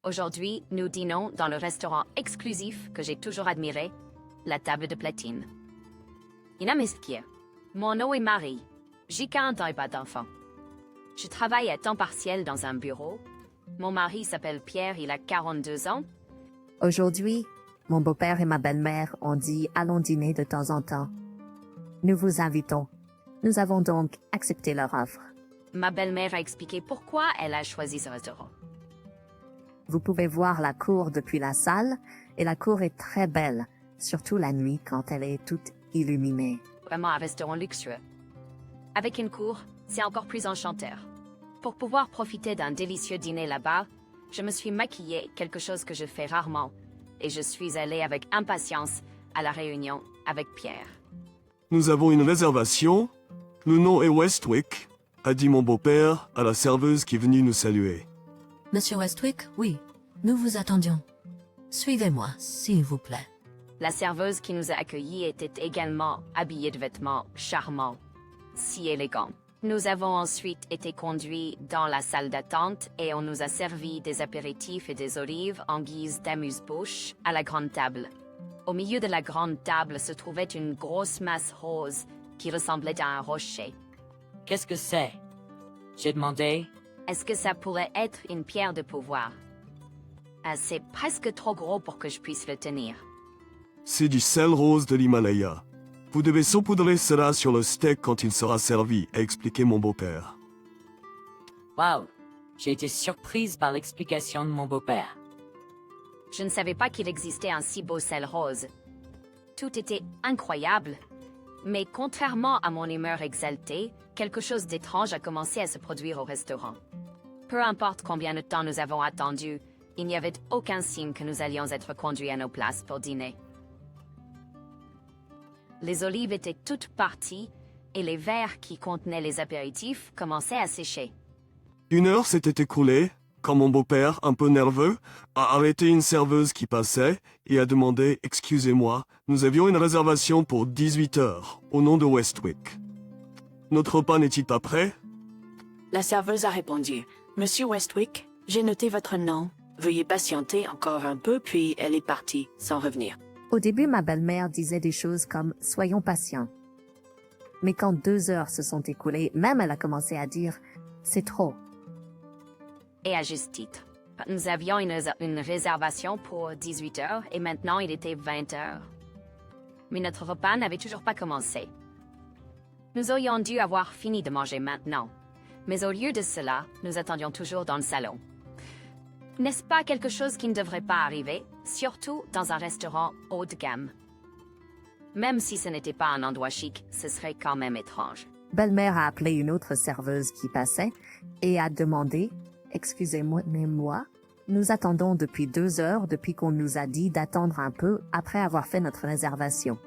Aujourd'hui, nous dînons dans le restaurant exclusif que j'ai toujours admiré, la table de platine. Inamiskir. Mon nom est Marie. J'ai 40 ans et pas d'enfant. Je travaille à temps partiel dans un bureau. Mon mari s'appelle Pierre, il a 42 ans. Aujourd'hui, mon beau-père et ma belle-mère ont dit allons dîner de temps en temps. Nous vous invitons. Nous avons donc accepté leur offre. Ma belle-mère a expliqué pourquoi elle a choisi ce restaurant. Vous pouvez voir la cour depuis la salle et la cour est très belle, surtout la nuit quand elle est toute illuminée. Vraiment un restaurant luxueux. Avec une cour, c'est encore plus enchanteur. Pour pouvoir profiter d'un délicieux dîner là-bas, je me suis maquillée, quelque chose que je fais rarement, et je suis allée avec impatience à la réunion avec Pierre. Nous avons une réservation. Le nom est Westwick, a dit mon beau-père à la serveuse qui est venue nous saluer. Monsieur Westwick, oui, nous vous attendions. Suivez-moi, s'il vous plaît. La serveuse qui nous a accueillis était également habillée de vêtements charmants, si élégants. Nous avons ensuite été conduits dans la salle d'attente et on nous a servi des apéritifs et des olives en guise d'amuse-bouche à la grande table. Au milieu de la grande table se trouvait une grosse masse rose qui ressemblait à un rocher. Qu'est-ce que c'est? J'ai demandé. Est-ce que ça pourrait être une pierre de pouvoir? C'est presque trop gros pour que je puisse le tenir. C'est du sel rose de l'Himalaya. Vous devez saupoudrer cela sur le steak quand il sera servi, a expliqué mon beau-père. Waouh! J'ai été surprise par l'explication de mon beau-père. Je ne savais pas qu'il existait un si beau sel rose. Tout était incroyable. Mais contrairement à mon humeur exaltée, quelque chose d'étrange a commencé à se produire au restaurant. Peu importe combien de temps nous avons attendu, il n'y avait aucun signe que nous allions être conduits à nos places pour dîner. Les olives étaient toutes parties et les verres qui contenaient les apéritifs commençaient à sécher. 1 heure s'était écoulée quand mon beau-père, un peu nerveux, a arrêté une serveuse qui passait et a demandé « Excusez-moi, nous avions une réservation pour 18 heures au nom de Westwick. Notre repas n'est-il pas prêt ?» La serveuse a répondu « Monsieur Westwick, j'ai noté votre nom. Veuillez patienter encore un peu, puis elle est partie, sans revenir. » Au début, ma belle-mère disait des choses comme « soyons patients ». Mais quand 2 heures se sont écoulées, même elle a commencé à dire « c'est trop ». Et à juste titre. Nous avions une réservation pour 18 heures et maintenant il était 20 heures. Mais notre repas n'avait toujours pas commencé. Nous aurions dû avoir fini de manger maintenant. Mais au lieu de cela, nous attendions toujours dans le salon. N'est-ce pas quelque chose qui ne devrait pas arriver, surtout dans un restaurant haut de gamme? Même si ce n'était pas un endroit chic, ce serait quand même étrange. Belle-mère a appelé une autre serveuse qui passait et a demandé « Excusez-moi, mais moi, nous attendons depuis 2 heures depuis qu'on nous a dit d'attendre un peu après avoir fait notre réservation. »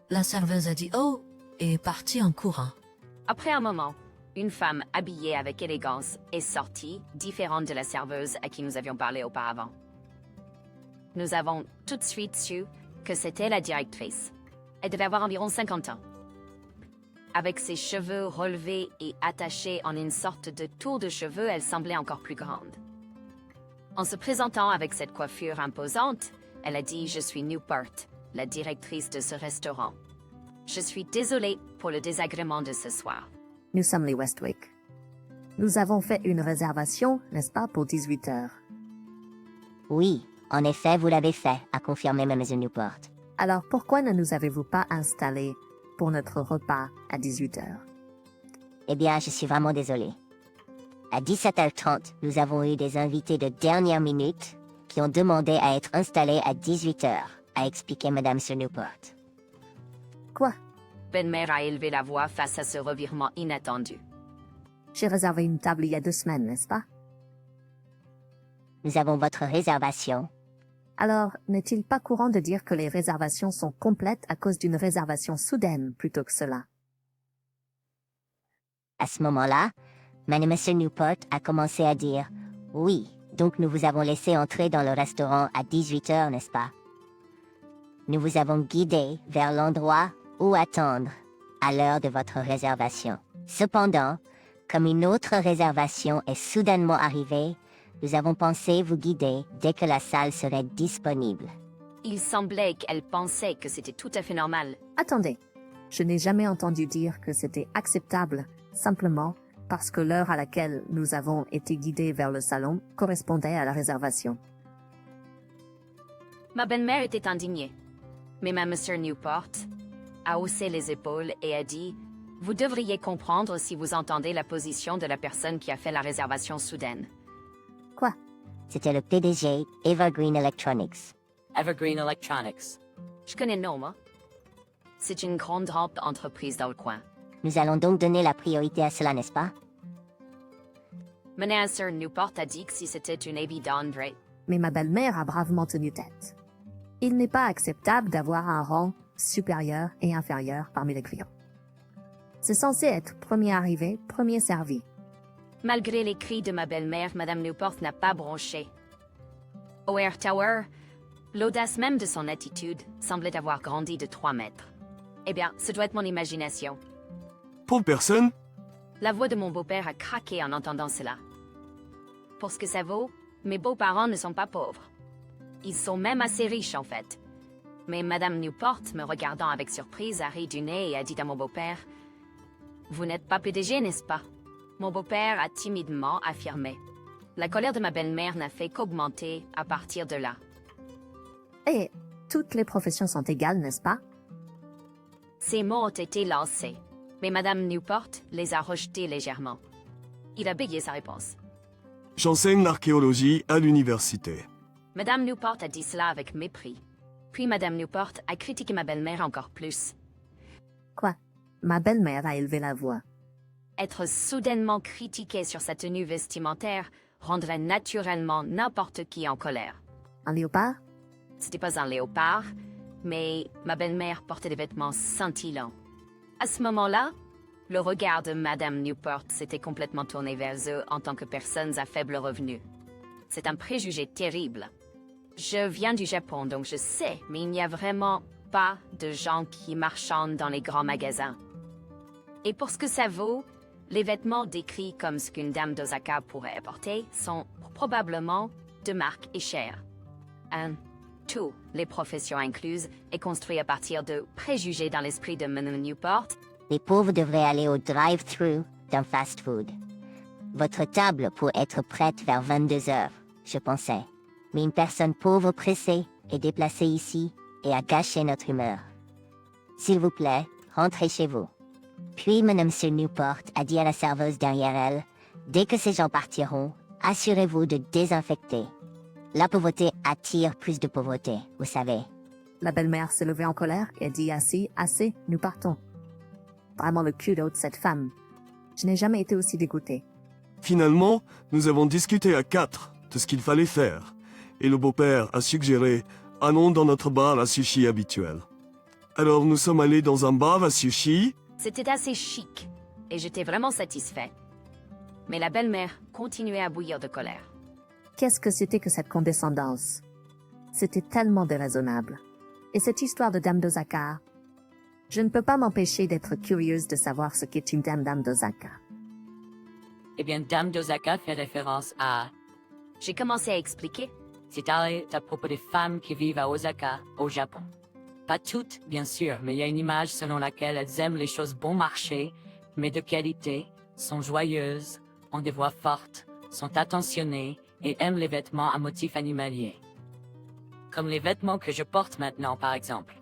La serveuse a dit « Oh !» et est partie en courant. Après un moment, une femme habillée avec élégance est sortie, différente de la serveuse à qui nous avions parlé auparavant. Nous avons tout de suite su que c'était la directrice. Elle devait avoir environ 50 ans. Avec ses cheveux relevés et attachés en une sorte de tour de cheveux, elle semblait encore plus grande. En se présentant avec cette coiffure imposante, elle a dit « Je suis Newport, la directrice de ce restaurant. Je suis désolée pour le désagrément de ce soir. » Nous sommes les Westwick. Nous avons fait une réservation, n'est-ce pas, pour 18 heures. Oui, en effet, vous l'avez fait, a confirmé Mlle Newport. Alors pourquoi ne nous avez-vous pas installés pour notre repas à 18 heures? Eh bien, je suis vraiment désolé. À 17h30, nous avons eu des invités de dernière minute qui ont demandé à être installés à 18h, a expliqué Mme Newport. Quoi? Ben-mère a élevé la voix face à ce revirement inattendu. J'ai réservé une table il y a 2 semaines, n'est-ce pas? Nous avons votre réservation. Alors, n'est-il pas courant de dire que les réservations sont complètes à cause d'une réservation soudaine plutôt que cela? À ce moment-là, Mlle Newport a commencé à dire « Oui, donc nous vous avons laissé entrer dans le restaurant à 18h, n'est-ce pas? Nous vous avons guidé vers l'endroit où attendre à l'heure de votre réservation. Cependant, comme une autre réservation est soudainement arrivée, Nous avons pensé vous guider dès que la salle serait disponible. Il semblait qu'elle pensait que c'était tout à fait normal. Attendez, je n'ai jamais entendu dire que c'était acceptable simplement parce que l'heure à laquelle nous avons été guidés vers le salon correspondait à la réservation. Ma belle-mère était indignée. Mais ma Monsieur Newport a haussé les épaules et a dit « Vous devriez comprendre si vous entendez la position de la personne qui a fait la réservation soudaine. Quoi? C'était le PDG Evergreen Electronics. Evergreen Electronics. Je connais le nom, moi. C'est une grande entreprise dans le coin. Nous allons donc donner la priorité à cela, n'est-ce pas? Monsieur Newport a dit que si c'était une évidence, Mais ma belle-mère a bravement tenu tête. Il n'est pas acceptable d'avoir un rang supérieur et inférieur parmi les clients. C'est censé être premier arrivé, premier servi. Malgré les cris de ma belle-mère, Madame Newport n'a pas bronché. Au Air Tower, l'audace même de son attitude semblait avoir grandi de 3 mètres. Eh bien, ce doit être mon imagination. Pauvre personne? La voix de mon beau-père a craqué en entendant cela. Pour ce que ça vaut, mes beaux-parents ne sont pas pauvres. Ils sont même assez riches, en fait. Mais Madame Newport, me regardant avec surprise, a ri du nez et a dit à mon beau-père « Vous n'êtes pas PDG, n'est-ce pas ?» Mon beau-père a timidement affirmé. La colère de ma belle-mère n'a fait qu'augmenter à partir de là. Et toutes les professions sont égales, n'est-ce pas? Ces mots ont été lancés, mais Madame Newport les a rejetés légèrement. Il a bégayé sa réponse. J'enseigne l'archéologie à l'université. Madame Newport a dit cela avec mépris. Puis Madame Newport a critiqué ma belle-mère encore plus. Quoi? Ma belle-mère a élevé la voix. Être soudainement critiquée sur sa tenue vestimentaire rendrait naturellement n'importe qui en colère. Un léopard? C'était pas un léopard, mais ma belle-mère portait des vêtements scintillants. À ce moment-là, le regard de Madame Newport s'était complètement tourné vers eux en tant que personnes à faible revenu. C'est un préjugé terrible. Je viens du Japon, donc je sais, mais il n'y a vraiment pas de gens qui marchandent dans les grands magasins. Et pour ce que ça vaut, les vêtements décrits comme ce qu'une dame d'Osaka pourrait porter sont probablement de marque et chers. Tout, les professions incluses, est construit à partir de préjugés dans l'esprit de Madame Newport. Les pauvres devraient aller au drive-thru d'un fast-food. Votre table pourrait être prête vers 22 heures, je pensais. Mais une personne pauvre pressée est déplacée ici et a gâché notre humeur. S'il vous plaît, rentrez chez vous. Puis Madame Newport a dit à la serveuse derrière elle, dès que ces gens partiront, assurez-vous de désinfecter. La pauvreté attire plus de pauvreté, vous savez. La belle-mère s'est levée en colère et a dit assez, nous partons. Vraiment le culot de cette femme. Je n'ai jamais été aussi dégoûtée. Finalement, nous avons discuté à 4 de ce qu'il fallait faire. Et le beau-père a suggéré « Allons dans notre bar à sushi habituel ». Alors nous sommes allés dans un bar à sushi. C'était assez chic, et j'étais vraiment satisfait. Mais la belle-mère continuait à bouillir de colère. Qu'est-ce que c'était que cette condescendance? C'était tellement déraisonnable. Et cette histoire de dame d'Osaka, je ne peux pas m'empêcher d'être curieuse de savoir ce qu'est une dame d'Osaka. Eh bien, Dame d'Osaka fait référence à... J'ai commencé à expliquer. C'est à propos des femmes qui vivent à Osaka, au Japon. Pas toutes, bien sûr, mais il y a une image selon laquelle elles aiment les choses bon marché, mais de qualité, sont joyeuses, ont des voix fortes, sont attentionnées et aiment les vêtements à motifs animaliers. Comme les vêtements que je porte maintenant, par exemple.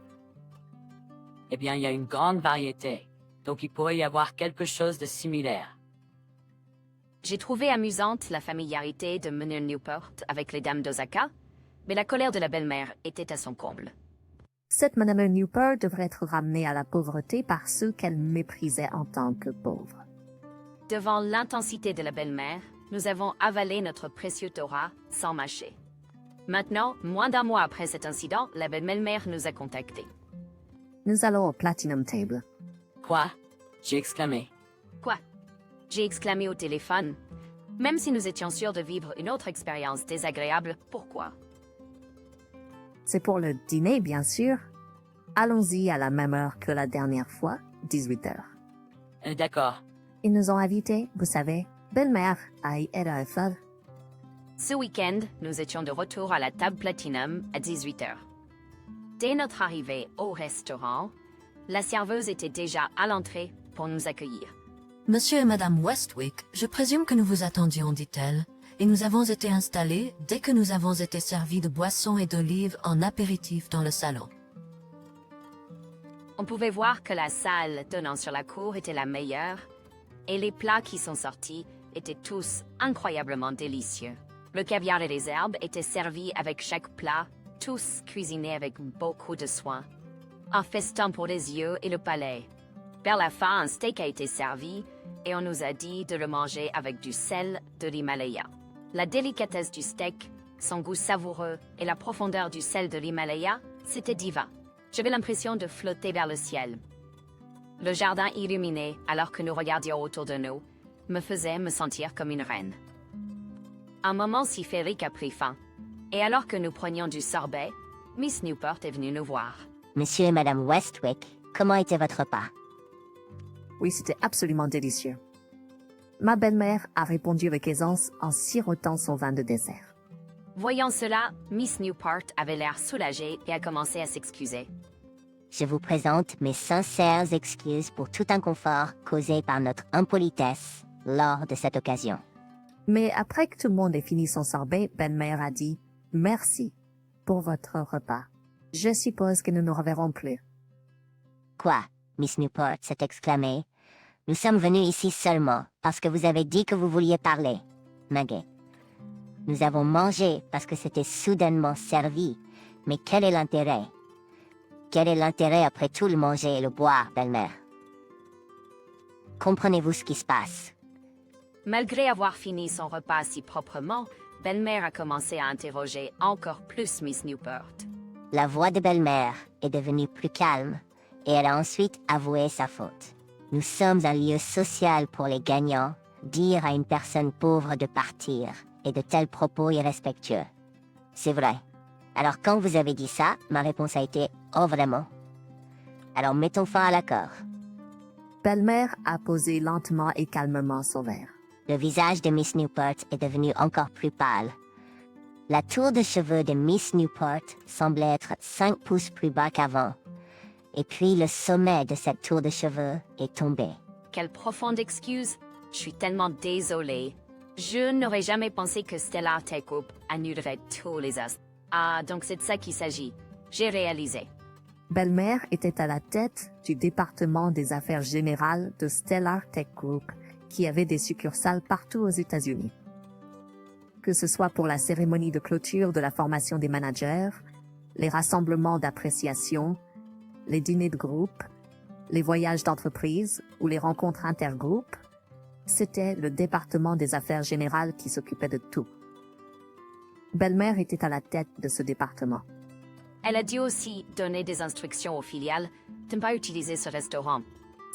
Eh bien, il y a une grande variété, donc il pourrait y avoir quelque chose de similaire. J'ai trouvé amusante la familiarité de Madame Newport avec les dames d'Osaka, mais la colère de la belle-mère était à son comble. Cette Madame Newport devrait être ramenée à la pauvreté par ceux qu'elle méprisait en tant que pauvre. Devant l'intensité de la belle-mère, nous avons avalé notre précieux Torah sans mâcher. Maintenant, moins d'un mois après cet incident, la belle-mère nous a contactés. Nous allons au Platinum Table. Quoi? J'ai exclamé. Quoi? J'ai exclamé au téléphone. Même si nous étions sûrs de vivre une autre expérience désagréable, pourquoi? C'est pour le dîner, bien sûr. Allons-y à la même heure que la dernière fois, 18 heures. D'accord. Ils nous ont invités, vous savez, belle-mère à ERFL. Ce week-end, nous étions de retour à la table Platinum à 18h. Dès notre arrivée au restaurant, la serveuse était déjà à l'entrée pour nous accueillir. Monsieur et Madame Westwick, je présume que nous vous attendions, dit-elle, et nous avons été installés dès que nous avons été servis de boissons et d'olives en apéritif dans le salon. On pouvait voir que la salle donnant sur la cour était la meilleure, et les plats qui sont sortis étaient tous incroyablement délicieux. Le caviar et les herbes étaient servis avec chaque plat, tous cuisinés avec beaucoup de soin. Un festin pour les yeux et le palais. Vers la fin, un steak a été servi, et on nous a dit de le manger avec du sel de l'Himalaya. La délicatesse du steak, son goût savoureux et la profondeur du sel de l'Himalaya, c'était divin. J'avais l'impression de flotter vers le ciel. Le jardin illuminé, alors que nous regardions autour de nous, me faisait me sentir comme une reine. Un moment si féerique a pris fin, et alors que nous prenions du sorbet, Miss Newport est venue nous voir. Monsieur et Madame Westwick, comment était votre repas? Oui, c'était absolument délicieux. Ma belle-mère a répondu avec aisance en sirotant son vin de dessert. Voyant cela, Miss Newport avait l'air soulagée et a commencé à s'excuser. Je vous présente mes sincères excuses pour tout inconfort causé par notre impolitesse lors de cette occasion. Mais après que tout le monde ait fini son sorbet, belle-mère a dit « Merci pour votre repas. Je suppose que nous nous reverrons plus. » Quoi? Miss Newport s'est exclamée. Nous sommes venus ici seulement parce que vous avez dit que vous vouliez parler, Maggie. Nous avons mangé parce que c'était soudainement servi. Mais quel est l'intérêt? Quel est l'intérêt après tout le manger et le boire, belle-mère? Comprenez-vous ce qui se passe? Malgré avoir fini son repas si proprement, belle-mère a commencé à interroger encore plus Miss Newport. La voix de belle-mère est devenue plus calme et elle a ensuite avoué sa faute. Nous sommes un lieu social pour les gagnants. Dire à une personne pauvre de partir et de tels propos irrespectueux. C'est vrai. Alors quand vous avez dit ça, ma réponse a été « Oh vraiment ?» Alors mettons fin à l'accord. Belle-mère a posé lentement et calmement son verre. Le visage de Miss Newport est devenu encore plus pâle. La tour de cheveux de Miss Newport semblait être 5 pouces plus bas qu'avant. Et puis le sommet de cette tour de cheveux est tombé. Quelle profonde excuse. Je suis tellement désolée. Je n'aurais jamais pensé que Stellar Tech Group annulerait tous les as. Ah, donc c'est de ça qu'il s'agit. J'ai réalisé. Belle-mère était à la tête du département des affaires générales de Stellar Tech Group, qui avait des succursales partout aux États-Unis. Que ce soit pour la cérémonie de clôture de la formation des managers, les rassemblements d'appréciation, les dîners de groupe, les voyages d'entreprise ou les rencontres intergroupes, c'était le département des affaires générales qui s'occupait de tout. Belle-mère était à la tête de ce département. Elle a dû aussi donner des instructions aux filiales de ne pas utiliser ce restaurant.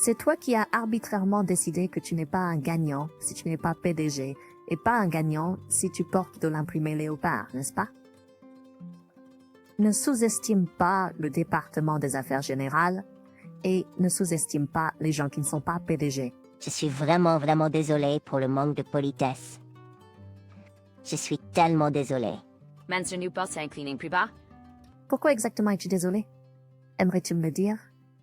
C'est toi qui as arbitrairement décidé que tu n'es pas un gagnant si tu n'es pas PDG et pas un gagnant si tu portes de l'imprimé léopard, n'est-ce pas? Ne sous-estime pas le département des affaires générales et ne sous-estime pas les gens qui ne sont pas PDG. Je suis vraiment désolée pour le manque de politesse. Je suis tellement désolée. Mr. Newport s'est incliné plus bas. Pourquoi exactement es-tu désolé? Aimerais-tu me le dire?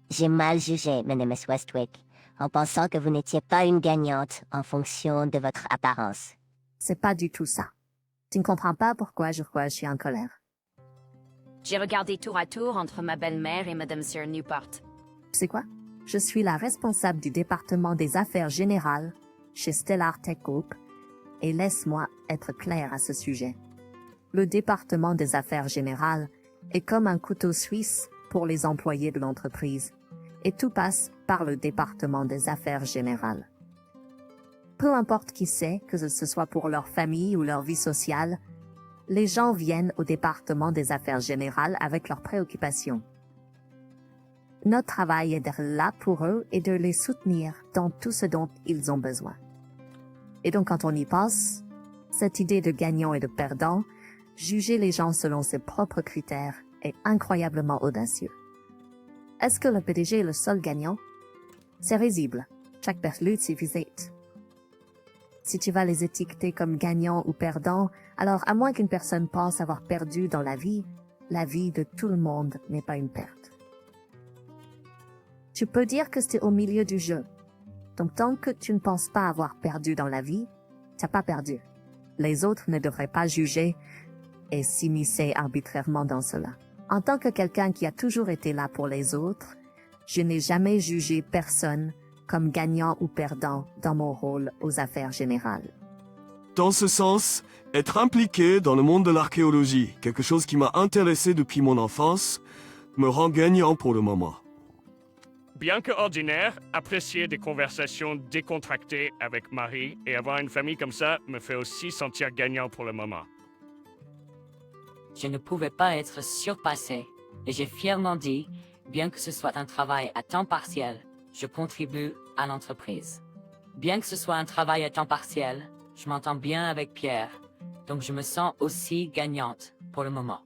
J'ai mal jugé, Madame Westwick, en pensant que vous n'étiez pas une gagnante en fonction de votre apparence. C'est pas du tout ça. Tu ne comprends pas pourquoi je suis en colère. J'ai regardé tour à tour entre ma belle-mère et Madame Sir Newport. Tu sais quoi? Je suis la responsable du département des affaires générales chez Stellar Tech Group et laisse-moi être clair à ce sujet. Le département des affaires générales est comme un couteau suisse pour les employés de l'entreprise et tout passe par le département des affaires générales. Peu importe qui c'est, que ce soit pour leur famille ou leur vie sociale, les gens viennent au département des affaires générales avec leurs préoccupations. Notre travail est d'être là pour eux et de les soutenir dans tout ce dont ils ont besoin. Et donc quand on y pense, cette idée de gagnant et de perdant, juger les gens selon ses propres critères est incroyablement audacieux. Est-ce que le PDG est le seul gagnant? C'est risible. Chaque berlut suffisait. Si tu vas les étiqueter comme gagnants ou perdants, alors à moins qu'une personne pense avoir perdu dans la vie de tout le monde n'est pas une perte. Tu peux dire que c'était au milieu du jeu. Donc tant que tu ne penses pas avoir perdu dans la vie, t'as pas perdu. Les autres ne devraient pas juger et s'immiscer arbitrairement dans cela. En tant que quelqu'un qui a toujours été là pour les autres, je n'ai jamais jugé personne comme gagnant ou perdant dans mon rôle aux affaires générales. Dans ce sens, être impliqué dans le monde de l'archéologie, quelque chose qui m'a intéressé depuis mon enfance, me rend gagnant pour le moment. Bien que ordinaire, apprécier des conversations décontractées avec Marie et avoir une famille comme ça me fait aussi sentir gagnant pour le moment. Je ne pouvais pas être surpassé, et j'ai fièrement dit, bien que ce soit un travail à temps partiel, je contribue à l'entreprise. Bien que ce soit un travail à temps partiel, je m'entends bien avec Pierre, donc je me sens aussi gagnante pour le moment.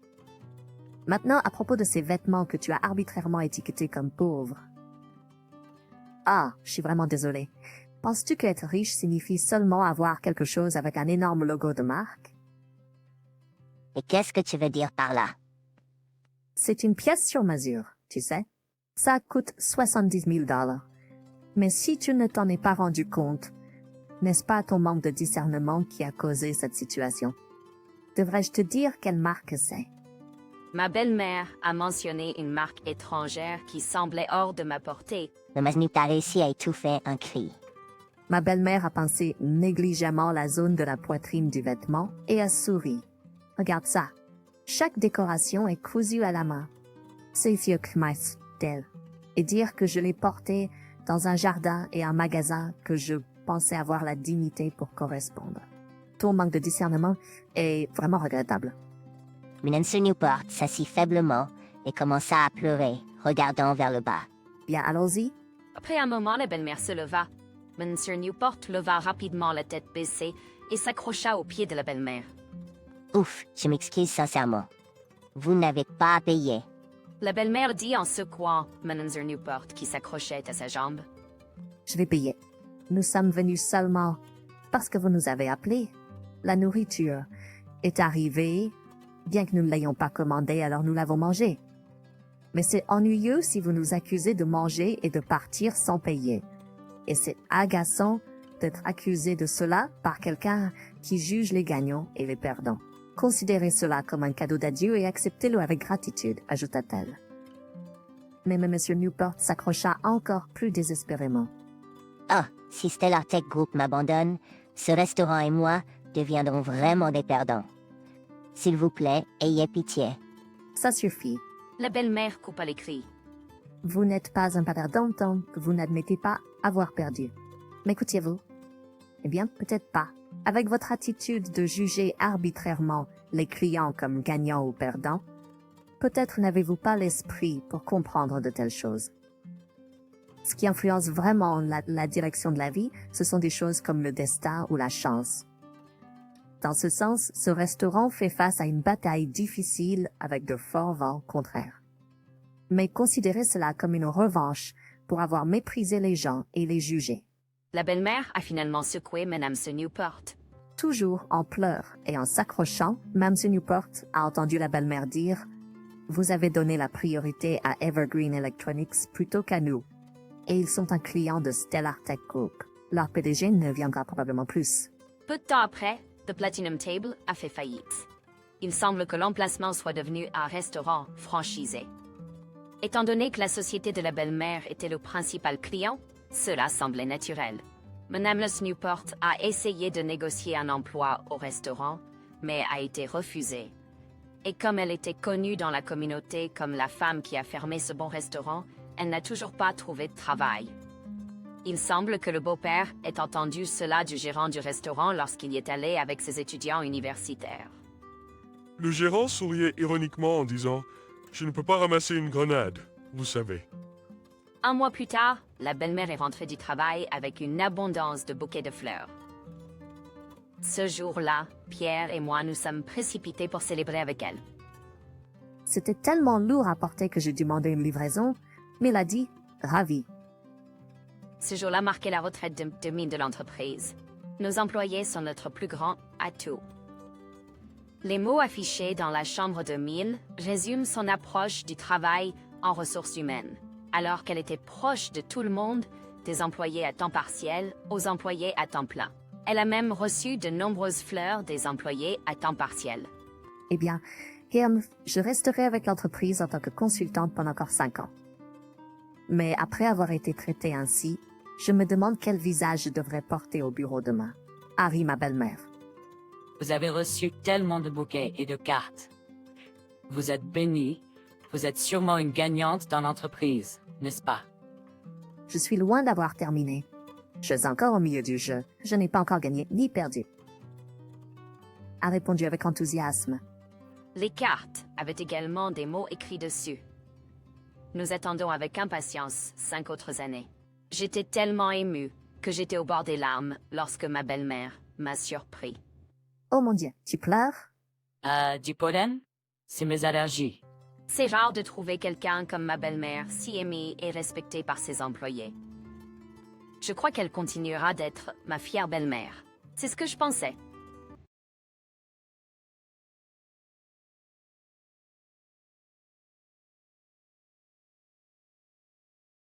Maintenant, à propos de ces vêtements que tu as arbitrairement étiquetés comme pauvres. Ah, je suis vraiment désolée. Penses-tu qu'être riche signifie seulement avoir quelque chose avec un énorme logo de marque? Et qu'est-ce que tu veux dire par là? C'est une pièce sur mesure, tu sais. Ça coûte 70 000 $. Mais si tu ne t'en es pas rendu compte, n'est-ce pas ton manque de discernement qui a causé cette situation? Devrais-je te dire quelle marque c'est? Ma belle-mère a mentionné une marque étrangère qui semblait hors de ma portée. Le Masnoop a réussi à étouffer un cri. Ma belle-mère a pensé négligemment la zone de la poitrine du vêtement et a souri. Regarde ça. Chaque décoration est cousue à la main. C'est vieux que ma stèle. Et dire que je l'ai porté dans un jardin et un magasin que je pensais avoir la dignité pour correspondre. Ton manque de discernement est vraiment regrettable. M. Newport s'assit faiblement et commença à pleurer, regardant vers le bas. Bien, allons-y. Après un moment, la belle-mère se leva. Monsieur Newport leva rapidement la tête baissée et s'accrocha au pied de la belle-mère. Ouf, je m'excuse sincèrement. Vous n'avez pas à payer. La belle-mère dit en secouant Monsieur Newport qui s'accrochait à sa jambe. Je vais payer. Nous sommes venus seulement parce que vous nous avez appelés. La nourriture est arrivée, bien que nous ne l'ayons pas commandée, alors nous l'avons mangée. Mais c'est ennuyeux si vous nous accusez de manger et de partir sans payer. Et c'est agaçant d'être accusé de cela par quelqu'un qui juge les gagnants et les perdants. Considérez cela comme un cadeau d'adieu et acceptez-le avec gratitude, ajouta-t-elle. Mais M. Newport s'accrocha encore plus désespérément. Ah, si Stellar Tech Group m'abandonne, ce restaurant et moi deviendrons vraiment des perdants. S'il vous plaît, ayez pitié. Ça suffit. La belle-mère coupa les cris. Vous n'êtes pas un perdant tant que vous n'admettez pas avoir perdu. M'écoutiez-vous? Eh bien, peut-être pas. Avec votre attitude de juger arbitrairement les clients comme gagnants ou perdants, peut-être n'avez-vous pas l'esprit pour comprendre de telles choses. Ce qui influence vraiment la direction de la vie, ce sont des choses comme le destin ou la chance. Dans ce sens, ce restaurant fait face à une bataille difficile avec de forts vents contraires. Mais considérez cela comme une revanche pour avoir méprisé les gens et les jugé. La belle-mère a finalement secoué Mme Newport. Toujours en pleurs et en s'accrochant, Mme Newport a entendu la belle-mère dire « Vous avez donné la priorité à Evergreen Electronics plutôt qu'à nous. Et ils sont un client de Stellar Tech Group. Leur PDG ne viendra probablement plus. » Peu de temps après, The Platinum Table a fait faillite. Il semble que l'emplacement soit devenu un restaurant franchisé. Étant donné que la société de la belle-mère était le principal client, cela semblait naturel. Mme Newport a essayé de négocier un emploi au restaurant, mais a été refusée. Et comme elle était connue dans la communauté comme la femme qui a fermé ce bon restaurant, elle n'a toujours pas trouvé de travail. Il semble que le beau-père ait entendu cela du gérant du restaurant lorsqu'il y est allé avec ses étudiants universitaires. Le gérant souriait ironiquement en disant « Je ne peux pas ramasser une grenade, vous savez. » Un mois plus tard, la belle-mère est rentrée du travail avec une abondance de bouquets de fleurs. Ce jour-là, Pierre et moi nous sommes précipités pour célébrer avec elle. C'était tellement lourd à porter que j'ai demandé une livraison, mais elle a dit « Ravi ». Ce jour-là marquait la retraite de l'entreprise. Nos employés sont notre plus grand atout. Les mots affichés dans la chambre de Mille résument son approche du travail en ressources humaines. Alors qu'elle était proche de tout le monde, des employés à temps partiel aux employés à temps plein. Elle a même reçu de nombreuses fleurs des employés à temps partiel. Eh bien, Kim, je resterai avec l'entreprise en tant que consultante pendant encore 5 ans. Mais après avoir été traitée ainsi, je me demande quel visage je devrais porter au bureau demain. Harry, ma belle-mère. Vous avez reçu tellement de bouquets et de cartes. Vous êtes bénie. Vous êtes sûrement une gagnante dans l'entreprise, n'est-ce pas? Je suis loin d'avoir terminé. Je suis encore au milieu du jeu. Je n'ai pas encore gagné ni perdu. A répondu avec enthousiasme. Les cartes avaient également des mots écrits dessus. Nous attendons avec impatience 5 autres années. J'étais tellement émue que j'étais au bord des larmes lorsque ma belle-mère m'a surpris. Oh mon Dieu, tu pleures? Du pollen? C'est mes allergies. C'est rare de trouver quelqu'un comme ma belle-mère si aimée et respectée par ses employés. Je crois qu'elle continuera d'être ma fière belle-mère. C'est ce que je pensais.